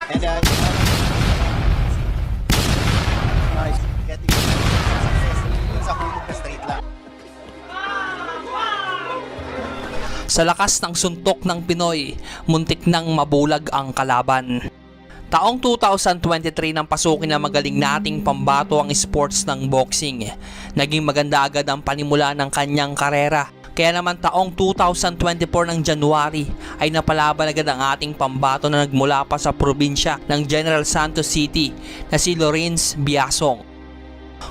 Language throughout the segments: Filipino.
And nice. Getting success sa hulog na straight lang. Sa lakas ng suntok ng Pinoy, muntik nang mabulag ang kalaban. Taong 2023 nang pasukin na magaling nating pambato ang sports ng boxing. Naging maganda agad ang panimula ng kanyang karera. Kaya naman taong 2024 ng January ay napalaban agad ang ating pambato na nagmula pa sa probinsya ng General Santos City na si Lawrence Biasong.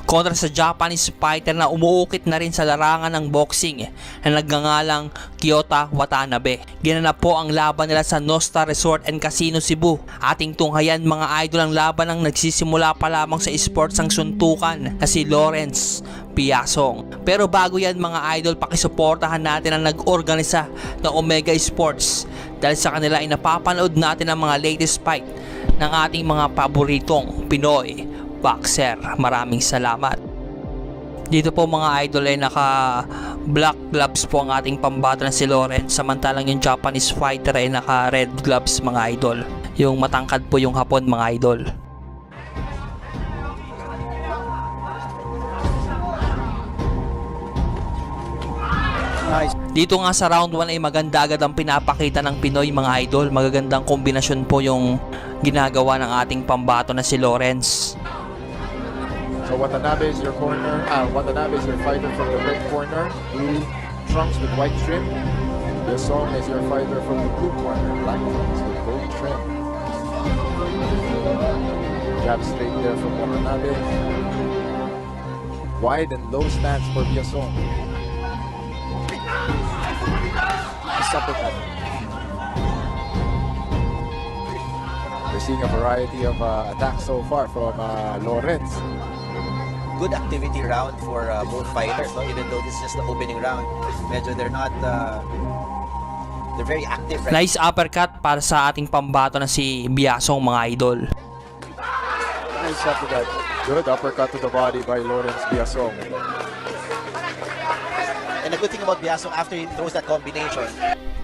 Kontra sa Japanese fighter na umuukit na rin sa larangan ng boxing na nagngangalang Kyota Watanabe. Ginanap po ang laban nila sa Nostar Resort and Casino Cebu. Ating tunghayan mga idol ang laban ng nagsisimula pa lamang sa sports ang suntukan na si Lawrence Biasong. Pero bago yan mga idol, pakisuportahan natin ang nag-organisa ng Omega Sports dahil sa kanila ay napapanood natin ang mga latest fight ng ating mga paboritong Pinoy boxer. Maraming salamat. Dito po mga idol ay naka black gloves po ang ating pambato na si Lawrence, samantalang yung Japanese fighter ay naka red gloves mga idol. Yung matangkad po yung Hapon mga idol. Nice. Dito nga sa round 1 ay maganda agad ang pinapakita ng Pinoy mga idol. Magagandang kombinasyon po yung ginagawa ng ating pambato na si Lawrence. So Watanabe is your corner. Watanabe is your fighter from the red corner. Blue trunks with white trim. Biasong is your fighter from the blue corner. Black trunks with gold trim. Jab straight there from Watanabe. Wide and low stance for Biasong. Nice uppercut. We're seeing a variety of attacks so far from Lawrence. Good activity round for both fighters, no? Even though this is just the opening round. Medyo they're not they're very active right. Nice uppercut para sa ating pambato na si Biasong mga idol. Nice uppercut. Good uppercut to the body by Lawrence Biasong. And the good thing about Biasong, after he throws that combination,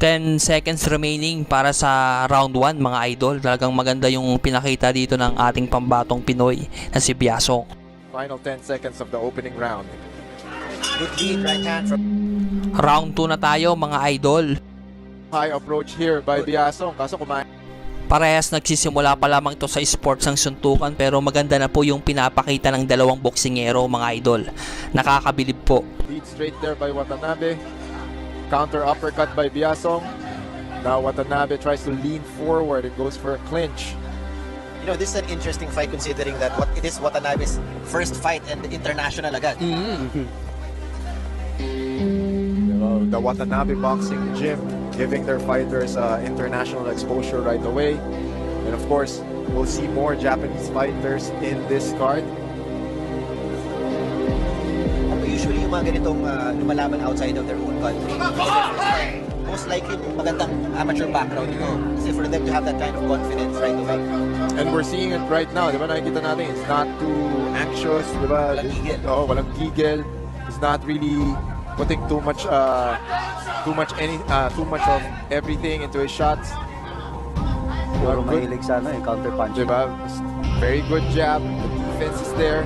10 seconds remaining para sa round 1 mga idol. Talagang maganda yung pinakita dito ng ating pambatong Pinoy na si Biasong. Final 10 seconds of the opening round. good lead right hand from Round 2 na tayo mga idol. High approach here by Biasong. Kaso kumain. Parehas nagsisimula pa lamang ito sa sports ng suntukan pero maganda na po yung pinapakita ng dalawang boksingero mga idol. Nakakabilib po. Lead straight there by Watanabe. Counter uppercut by Biasong. Now Watanabe tries to lean forward and goes for a clinch. You know, this is an interesting fight considering that it is Watanabe's first fight and international agad. The Watanabe Boxing Gym giving their fighters international exposure right away. And of course, we'll see more Japanese fighters in this card. Usually yung mga ganitong lumalaban outside of their own country, most likely magandang amateur background ito. Kasi for them to have that kind of confidence right away. And we're seeing it right now. Di ba nakikita natin, it's not too anxious. Di ba? Walang gigil. Oo, walang gigil. It's not really putting too much of everything into his shots. Pero mahilig sana counter punch. Diba? Very good jab. The defense is there.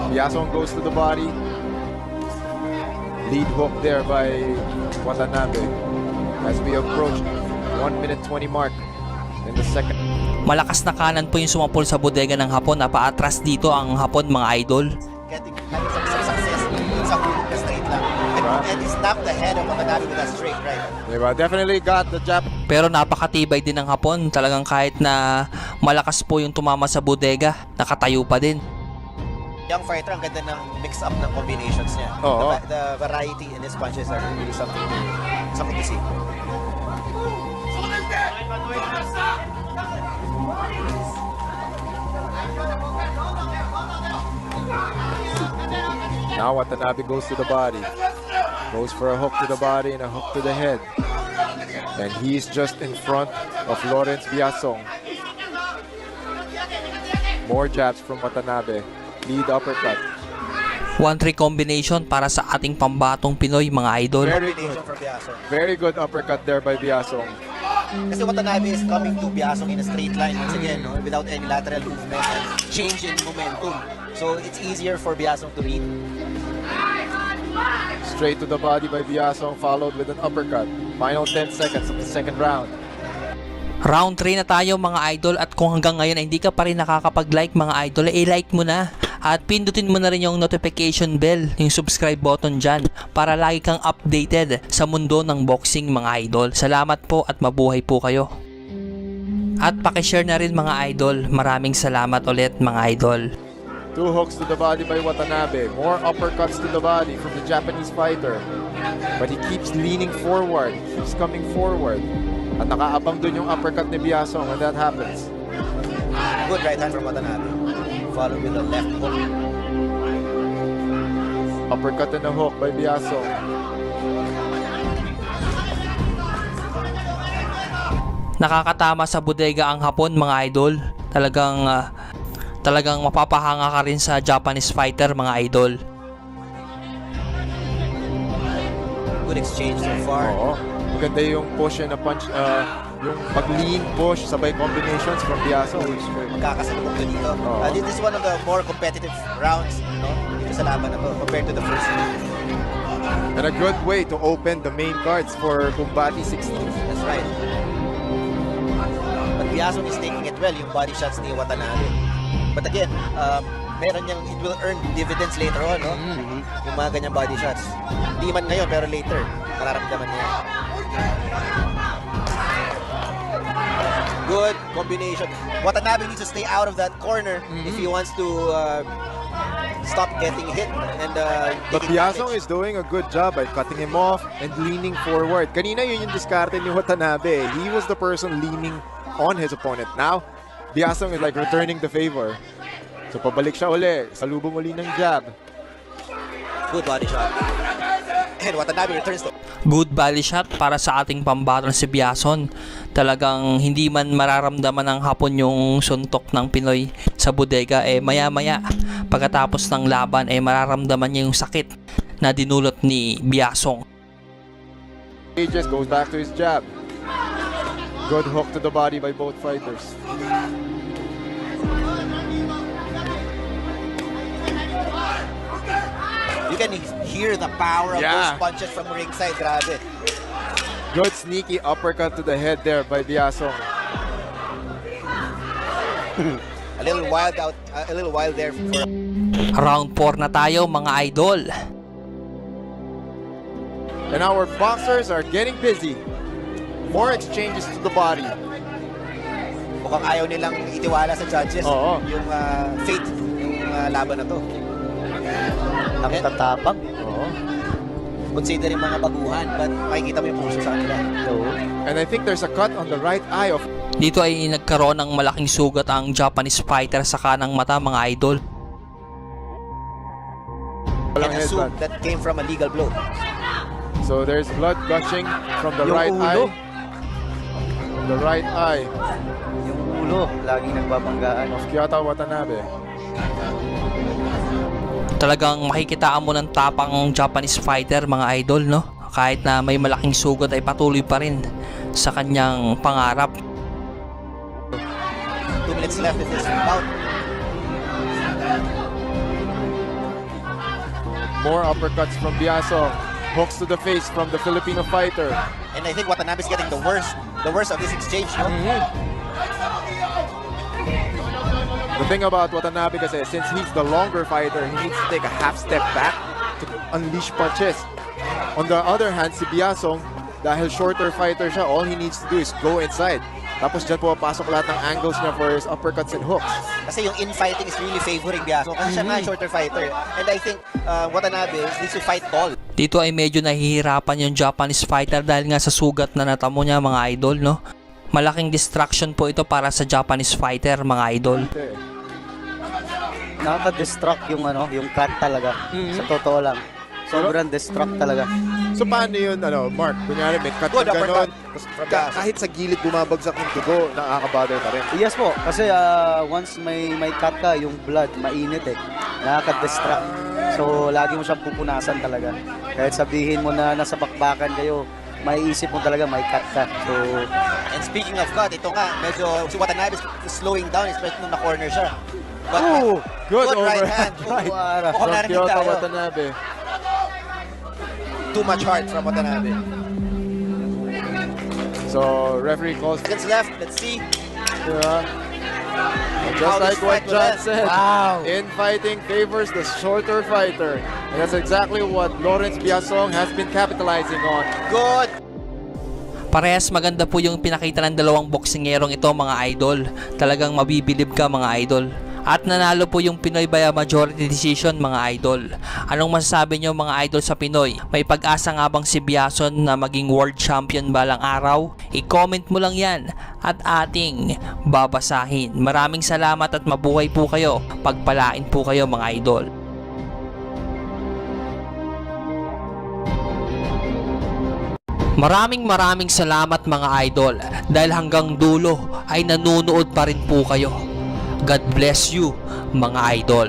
Biasong goes to the body. Lead hook there by Watanabe. As we approach 1 minute 20 mark in the second. Malakas na kanan po yung sumapol sa bodega ng Hapon. Napaatras dito ang Hapon mga idol. Having some success sa hulog na straight lang. And he snapped the head of Watanabe with that straight right. Diba? Definitely got the jab. Pero napakatibay din ng Hapon. Talagang kahit na malakas po yung tumama sa bodega, nakatayo pa din. Young fighter, ang ganda ng mix-up ng combinations niya. Oo. The variety in his punches are really something to see. Now Watanabe goes to the body. Goes for a hook to the body and a hook to the head. And he's just in front of Lawrence Biasong. More jabs from Watanabe. Lead uppercut. 1-3 combination para sa ating pambatong Pinoy mga idol. Very good. Combination from Biasong. Very good uppercut there by Biasong. Kasi Watanabe is coming to Biasong in a straight line once again, no? Without any lateral movement and change in momentum. So it's easier for Biasong to read. Straight to the body by Biasong, followed with an uppercut. Final 10 seconds of the second round. Round 3 na tayo mga idol, at kung hanggang ngayon ay hindi ka pa rin nakakapag-like mga idol, i-like mo na at pindutin mo na rin yung notification bell, yung subscribe button dyan para lagi kang updated sa mundo ng boxing mga idol. Salamat po at mabuhay po kayo. At pakishare na rin mga idol. Maraming salamat ulit mga idol. 2 hooks to the body by Watanabe. More uppercuts to the body from the Japanese fighter. But he keeps leaning forward. He keeps coming forward. At nakaabang dun yung uppercut ni Biasong when that happens. Good right hand from Watanabe. Followed with a left hook. Uppercut and a hook by Biasong. Nakakatama sa bodega ang Hapon mga idol. Talagang mapapahanga ka rin sa Japanese fighter mga idol. Good exchange so far. Oo. Maganda yung push and a punch. Yung pag-lean push sabay combinations from Biasong. Magkakasalubog ko dito. Oo. This is one of the more competitive rounds, no? Dito sa laban na to compared to the first one. And a good way to open the main cards for Kumbati 16. That's right. But Biasong is taking it well, yung body shots ni Watanabe. But again, meron niyang, it will earn dividends later on, no? Yung mga ganyang body shots. Hindi man ngayon, pero later, mararamdaman niya. Good combination. Watanabe needs to stay out of that corner if he wants to stop getting hit. And But taking Biasong damage. is doing a good job by cutting him off and leaning forward. Kanina yun yung diskarte ni Watanabe. He was the person leaning on his opponent. Now, Biasong is like returning the favor. So pabalik siya uli. Salubong uli ng jab. Good body shot. And Watanabe returns to Good body shot para sa ating pambaton si Biason. Talagang hindi man mararamdaman ng Hapon yung suntok ng Pinoy sa bodega, maya maya pagkatapos ng laban mararamdaman niya yung sakit na dinulot ni Biasong. He just goes back to his jab. Good hook to the body by both fighters. You can hear the power of Yeah. those punches from ringside. Grabe. Good sneaky uppercut to the head there by Biasong. A little wild there for Round 4 na tayo mga idol. And our boxers are getting busy. More exchanges to the body. mukhang ayaw nilang itiwala sa judges Oo. yung fate ng laban na to. Nakatapang. Oo. Considering mga baguhan, but makikita mo yung puso sa kanila. And I think there's a cut on the right eye of Dito ay nagkaroon ng malaking sugat ang Japanese fighter sa kanang mata mga idol. And walang assume headbutt. that came from a legal blow. So there's blood gushing from the Yung right ulo. eye. From the right eye Yung ulo, laging nagbabanggaan. of Kiyota Watanabe. Talagang makikitaan mo ng tapang ang Japanese fighter mga idol, no? Kahit na may malaking sugat ay patuloy pa rin sa kanyang pangarap. 2 minutes left in this bout. More uppercuts from Biasong. Hooks to the face from the Filipino fighter. And I think Watanabe is getting the worst of this exchange, no? The thing about Watanabe kasi, since he's the longer fighter, he needs to take a half step back to unleash punches. On the other hand, si Biasong, dahil shorter fighter siya, all he needs to do is go inside. Tapos dyan pumapasok lahat ng angles niya for his uppercuts and hooks. Kasi yung infighting is really favoring Biasong kasi siya nga shorter fighter. And I think Watanabe needs to fight tall. Dito ay medyo nahihirapan yung Japanese fighter dahil nga sa sugat na natamo niya mga idol, no? Malaking distraction po ito para sa Japanese fighter mga idol. Nakaka-distract yung yung cut talaga. Sa totoo lang. Sobrang distract talaga. So paano yun, Mark? Kunyari may cut Good na gano'n. uppercut Tapos from Biasong. kahit sa gilid bumabagsak ng dugo, nakaka-bother ka rin. Yes po, kasi once may cut ka, yung blood, mainit Nakaka-distract. So, lagi mo siyang pupunasan talaga. Kahit sabihin mo na nasa bakbakan kayo, may isip mo talaga, may cut ka. So, And speaking of cut, ito nga, medyo si Watanabe is slowing down, especially nung na-corner siya. But, Oh, good right overhand hand. right Wara. Mukhang from narinig Kyoto tayo. Watanabe. Too much heart from Watanabe. So referee calls. Seconds left, let's see. Yeah. And just How like this what fight will John end. said, Wow. infighting favors the shorter fighter. And that's exactly what Lawrence Biasong has been capitalizing on. Good. Parehas maganda po yung pinakita ng dalawang boksingerong ito mga idol. Talagang mabibilib ka mga idol. At nanalo po yung Pinoy by a majority decision mga idol. Anong masasabi nyo mga idol sa Pinoy? May pag-asa nga bang si Biason na maging world champion balang araw? I-comment mo lang yan at ating babasahin. Maraming salamat at mabuhay po kayo. Pagpalain po kayo mga idol. Maraming salamat mga idol dahil hanggang dulo ay nanonood pa rin po kayo. God bless you mga idol.